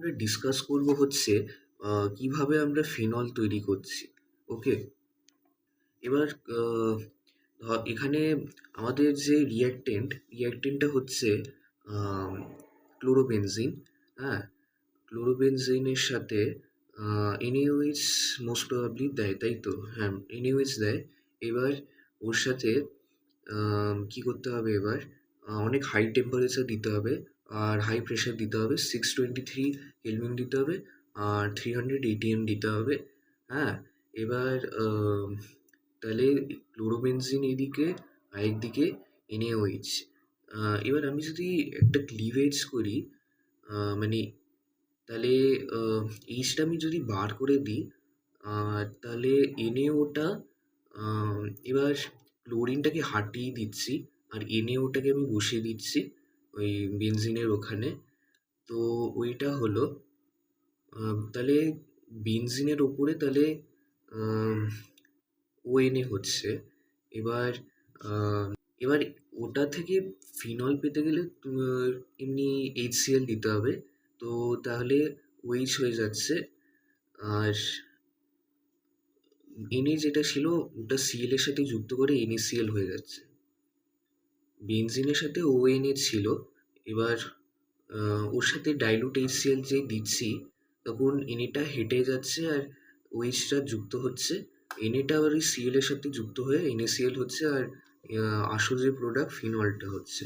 আমরা ডিসকাস করব হচ্ছে কিভাবে আমরা ফিনল তৈরি করছি। ওকে। এবার এখানে আমাদের যে রিয়্যাকটেন্টটা হচ্ছে ক্লোরোবেনজিন। হ্যাঁ, ক্লোরোবেনজিনের সাথে NaOH মোস্ট প্রবাবলি দেয়, তাই তো? হ্যাঁ, NaOH দেয়। এবার ওর সাথে কি করতে হবে এবার? অনেক হাই টেম্পারেচার দিতে হবে আর হাই প্রেশার দিতে হবে। 623 কেলভিন দিতে হবে আর 300 ATM দিতে হবে। হ্যাঁ, এবার তাহলে ক্লোরোবেনজিন এইদিকে, আরেকদিকে NaOH। এবার আমি যদি একটা ক্লিভেজ করি, মানে তাহলে এইচটা আমি যদি বার করে দিই, তাহলে NaO টা, এবার ক্লোরিনটাকে হাটিয়ে দিচ্ছি আর NaO টাকে আমি বসিয়ে দিচ্ছি ওই বেনজিনের ওখানে। তো ওইটা হলো তাহলে বেনজিনের ওপরে তাহলে ONA হচ্ছে। এবার আহ, এবার ওটা থেকে ফিনল পেতে গেলে এমনি HCl দিতে হবে। তো তাহলে OH হয়ে যাচ্ছে আর Na যেটা ছিল ওটা Cl এর সাথে যুক্ত করে NaCl হয়ে যাচ্ছে। বেনজিনের সাথে ONA ছিল, এবার ওর সাথে ডাইলুট HCl যে দিচ্ছি তখন Na হেঁটে যাচ্ছে আর OH যুক্ত হচ্ছে। Na আবার ওই Cl এর সাথে যুক্ত হয়ে NaCl হচ্ছে আর আসল যে প্রোডাক্ট ফিনলটা হচ্ছে।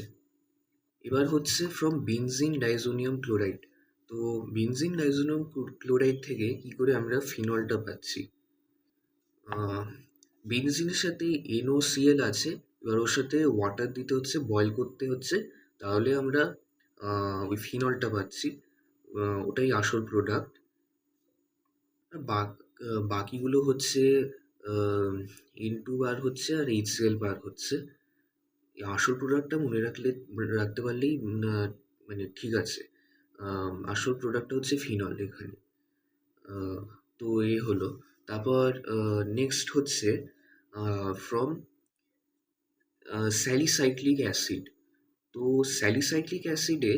এবার হচ্ছে ফ্রম বেনজিন ডাইজোনিয়াম ক্লোরাইড। তো বেনজিন ডাইজোনিয়াম ক্লোরাইড থেকে কি করে আমরা ফিনলটা পাচ্ছি? বেনজিনের সাথে NOCl আছে, এবার ওর সাথে ওয়াটার দিতে হচ্ছে, বয়েল করতে হচ্ছে, তাহলে আমরা ওই ফিনলটা পাচ্ছি। ওটাই আসল প্রোডাক্ট। বাকিগুলো হচ্ছে N2 বার হচ্ছে আর HCl বার হচ্ছে। এই আসল প্রোডাক্টটা রাখতে পারলেই মানে ঠিক আছে। আসল প্রোডাক্টটা হচ্ছে ফিনল এখানে। তো হলো। তারপর নেক্সট হচ্ছে ফ্রম স্যালিসাইক্লিক অ্যাসিড। তো স্যালিসাইক্লিক অ্যাসিডে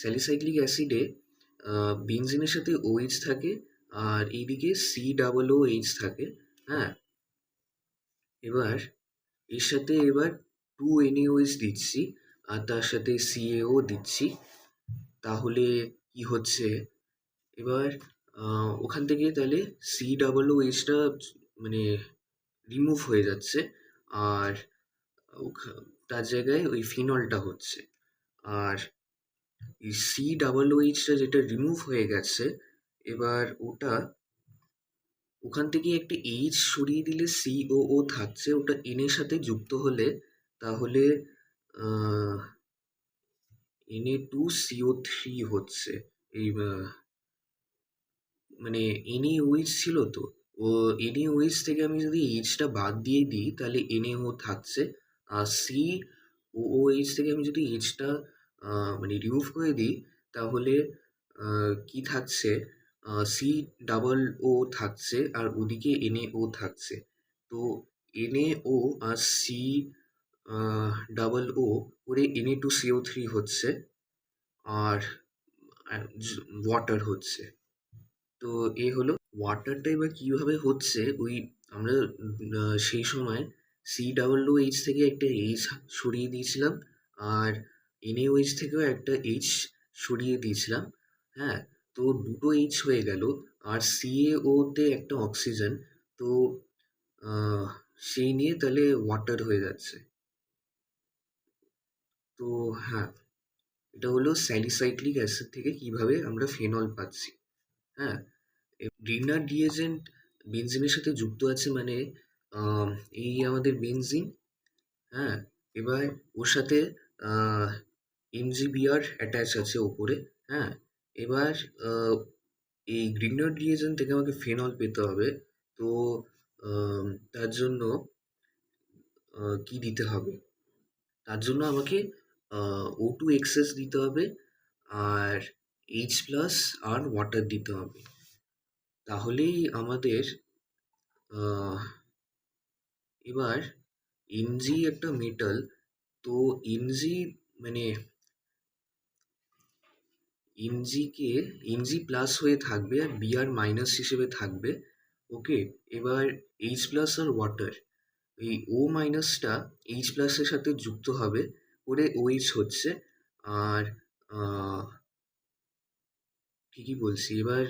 স্যালিসাইক্লিক অ্যাসিডে বেনজিনের সাথে OH থাকে আর এইদিকে COOH থাকে। হ্যাঁ, এবার এর সাথে এবার 2 NaOH দিচ্ছি আর তার সাথে CaO দিচ্ছি। তাহলে কি হচ্ছে এবার ওখান থেকে তাহলে COOH মানে রিমুভ হয়ে যাচ্ছে আর তার জায়গায় ওই ফিনলটা হচ্ছে। আর এই COOH যেটা রিমুভ হয়ে গেছে, এবার ওখান থেকে একটা H সরিয়ে দিলে COO থাকছে, ওটা N এর সাথে যুক্ত হলে তাহলে Na2CO3 হচ্ছে। এই মানে NaOH ছিল তো, ও NaOH থেকে আমি যদি H বাদ দিয়ে দিই তাহলে NaO থাকছে। আর COOH থেকে আমি যদি H মানে রিমুভ করে দিই তাহলে কি থাকছে, COO থাকছে আর ওদিকে NaO থাকছে। তো NaO আর COO করে Na2CO3 হচ্ছে আর ওয়াটার হচ্ছে। তো হলো ওয়াটারটা। এবার কিভাবে হচ্ছে ওই আমরা সেই সময় COOH থেকে একটা H সরিয়ে দিয়েছিলাম আর NaOH থেকেও একটা H সরিয়ে দিয়েছিলাম। হ্যাঁ, তো দুটো H হয়ে গেল আর CaO তে একটা অক্সিজেন। তো সেই নিয়ে তাহলে ওয়াটার হয়ে যাচ্ছে। তো হ্যাঁ, এটা হলো স্যালিসাইক্লিক অ্যাসিড থেকে কিভাবে আমরা ফেনল পাচ্ছি। হ্যাঁ, গ্রিনার রিএজেন্ট বেনজিনের সাথে যুক্ত আছে মানে এই আমাদের বেনজিন। হ্যাঁ, এবার ওর সাথে MgBr অ্যাটাচ আছে ওপরে। হ্যাঁ, এবার এই গ্রিনার রিএজেন্ট থেকে আমাকে ফেনল পেতে হবে। তো তার জন্য কি দিতে হবে? তার জন্য আমাকে O2 এক্সেস দিতে হবে আর H+ আর ওয়াটার দিতে হবে। তাহলেই আমাদের এবার Mg একটা মেটাল। তো Mg মানে এমজিকে এমজি প্লাস হয়ে থাকবে আর বিআর মাইনাস হিসেবে থাকবে। ওকে, এবার এইচ প্লাস আর ওয়াটার, এই ও মাইনাসটা এইচ প্লাসের সাথে যুক্ত হবে করে ওইচ হচ্ছে। আর ঠিকই বলছি। এবার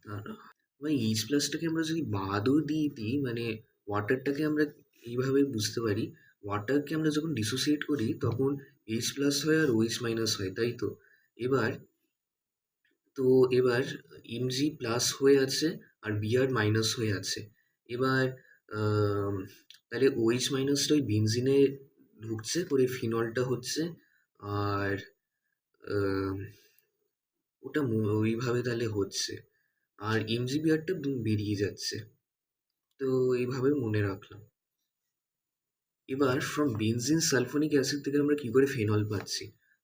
দাঁড়া, ভাই এইচ প্লাসটাকে আমরা যদি বাদও দিয়ে দিই, মানে ওয়াটারটাকে আমরা এইভাবে বুঝতে পারি, ওয়াটারকে আমরা যখন ডিসোসিয়েট করি তখন এইচ প্লাস হয় আর ওইচ মাইনাস হয়, তাই তো? এবার তো এবার এমজি প্লাস হয়ে আছে আর বিআর মাইনাস হয়ে আছে। এবার আম, তাহলে ওইচ মাইনাসটা ওই বেনজিনে ঢুকছে করে ফিনলটা হচ্ছে। আর আম, ওটা ওইভাবে তাহলে হচ্ছে। আর এমজিবিআরটা বেরিয়ে যাচ্ছে। তো এইভাবে মনে রাখলাম। এবার ফ্রম বেনজিন সালফোনিক অ্যাসিড থেকে আমরা কি করে ফেনল পাচ্ছি?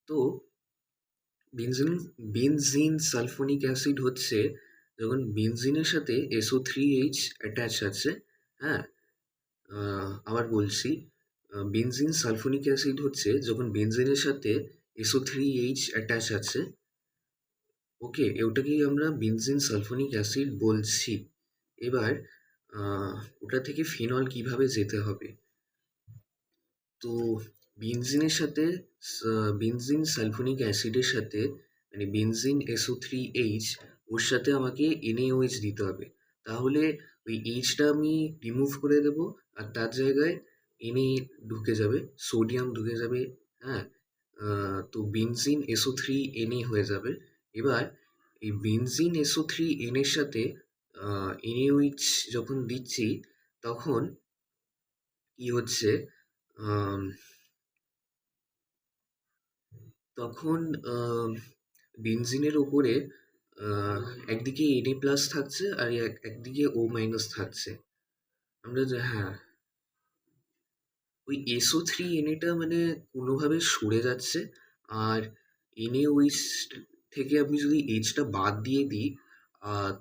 তো বেনজিন বেনজিন সালফোনিক অ্যাসিড হচ্ছে যখন বেনজিনের সাথে SO3H অ্যাটাচ আছে। হ্যাঁ, আবার বলছি, বেনজিন সালফোনিক অ্যাসিড হচ্ছে যখন বেনজিনের সাথে SO3H অ্যাটাচ আছে। ওকে, ওটাকেই আমরা বেনজিন সালফোনিক অ্যাসিড বলছি। এবার ওটা থেকে ফিনল কিভাবে যেতে হবে? তো বেনজিনের সাথে বেনজিন সালফোনিক অ্যাসিডের সাথে, মানে বেনজিন SO3H, ওর সাথে আমাকে NaOH দিতে হবে। তাহলে ওই এইচটা আমি রিমুভ করে দেবো আর তার জায়গায় Na ঢুকে যাবে, সোডিয়াম ঢুকে যাবে। হ্যাঁ, তো বেনজিন SO3Na হয়ে যাবে। এবার এই বেনজিন SO3N এর সাথে NaOH যখন দিচ্ছি তখন কি হচ্ছে, আম, তখন বেনজিনের ওপরে আহ, একদিকে Na প্লাস থাকছে আর একদিকে O মাইনাস থাকছে। আমরা যে, হ্যাঁ, ওই SO3Na মানে কোনোভাবে সরে যাচ্ছে। আর NaOH থেকে আমি যদি এইচটা বাদ দিয়ে দিই,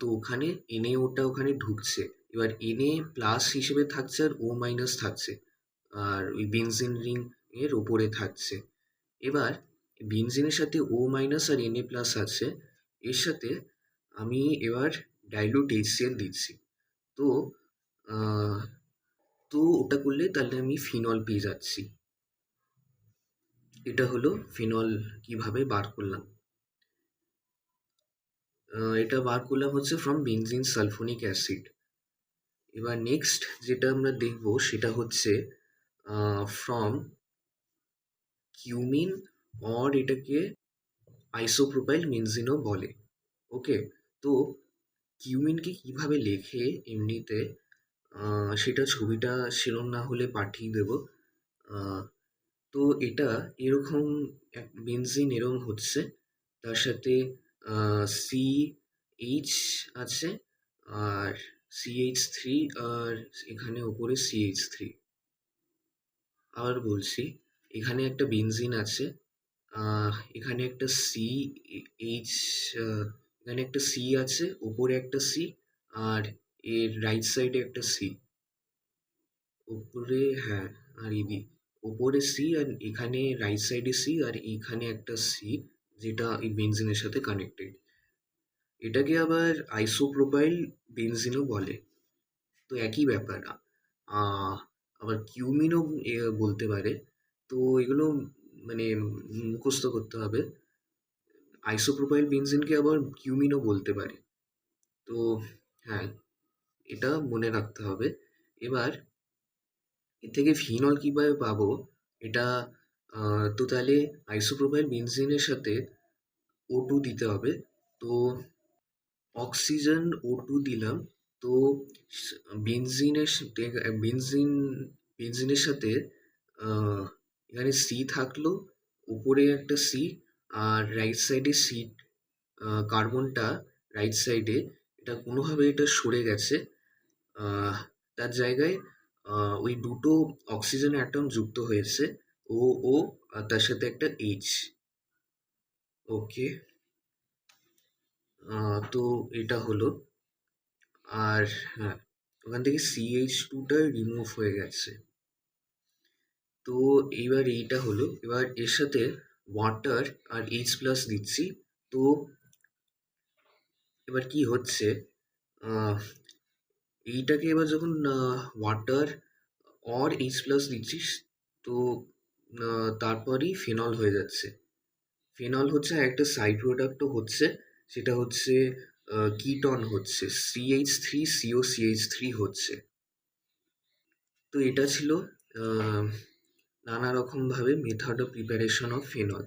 তো ওখানে NaOটা ওখানে ঢুকছে। এবার Na প্লাস হিসেবে থাকছে আর O মাইনাস থাকছে, আর ওই বেনজিন রিং এর ওপরে থাকছে। এবার বেনজিনের সাথে ও মাইনাস আর Na প্লাস আছে, এর সাথে আমি এবার ডাইলুট HCl দিচ্ছি। তো আহ, তো ওটা করলে তাহলে আমি ফিনল পেয়ে যাচ্ছি। এটা হলো ফিনল কিভাবে বার করলাম। এটা বার করলাম হচ্ছে ফ্রম বেনজিন সালফোনিক অ্যাসিড। এবার নেক্সট যেটা আমরা দেখব সেটা হচ্ছে ফ্রম কিউমিন, অর এটাকে আইসোপ্রোপাইল বেনজিনও বলে। ওকে, তো কিউমিনকে কিভাবে লেখে এমনিতে, সেটা ছবিটা সেরম না হলে পাঠিয়ে দেবো। আহ, তো এটা এরকম এক বেনজিন এরকম হচ্ছে, তার সাথে CH আছে আর CH3, আর এখানে ওপরে CH3। আবার বলছি, এখানে একটা বেনজিন আছে, এখানে একটা এইচ, এখানে একটা সি আছে, উপরে একটা সি, আর এর রাইট সাইডে একটা সি। উপরে, হ্যাঁ, আর উপরে সি আর এখানে রাইট সাইডে সি আর এখানে একটা সি, যেটা এই বেনজিনের সাথে কানেক্টেড। এটাকে আবার আইসোপ্রোপাইল বেনজিনও বলে। তো একই ব্যাপার। আহ, আবার কিউমিনও বলতে পারে। তো এগুলো মানে মুখস্থ করতে হবে। আইসোপ্রোপাইল বেনজিনকে আবার কিউমিনও বলতে পারে। তো হ্যাঁ, এটা মনে রাখতে হবে। এবার এর থেকে ফিনল কিভাবে পাবো? এটা তো তাহলে আইসোপ্রোপাইল বেনজিনের সাথে O2 দিতে হবে। তো অক্সিজেন O2 দিলাম। তো বেনজিনের সাথে বেনজিন বেনজিনের সাথে আহ, এখানে সি থাকলো, উপরে একটা সি, আর রাইট সাইডে সি, কার্বনটা রাইট সাইডে এটা কোনোভাবে এটা সরে গেছে। আহ, তার জায়গায় ওই দুটো অক্সিজেন অ্যাটম যুক্ত হয়েছে, ও ও, আর তার সাথে একটা এইচ। ওকে, তো এটা হলো। আর হ্যাঁ, ওখান থেকে CH2টা রিমুভ হয়ে গেছে। তো এইবার এইটা হলো, এবার এর সাথে ওয়াটার আর H+ দিচ্ছি। তো এবার কি হচ্ছে, আহ, এইটাকে এবার যখন ওয়াটার অর H+ দিচ্ছিস, তো তারপরই ফেনল হয়ে যাচ্ছে। ফেনল হচ্ছে, আর একটা সাইড প্রোডাক্টও হচ্ছে, সেটা হচ্ছে কিটন হচ্ছে, CH3COCH3 হচ্ছে। তো এটা ছিল আহ, নানা রকমভাবে method of preparation of phenol.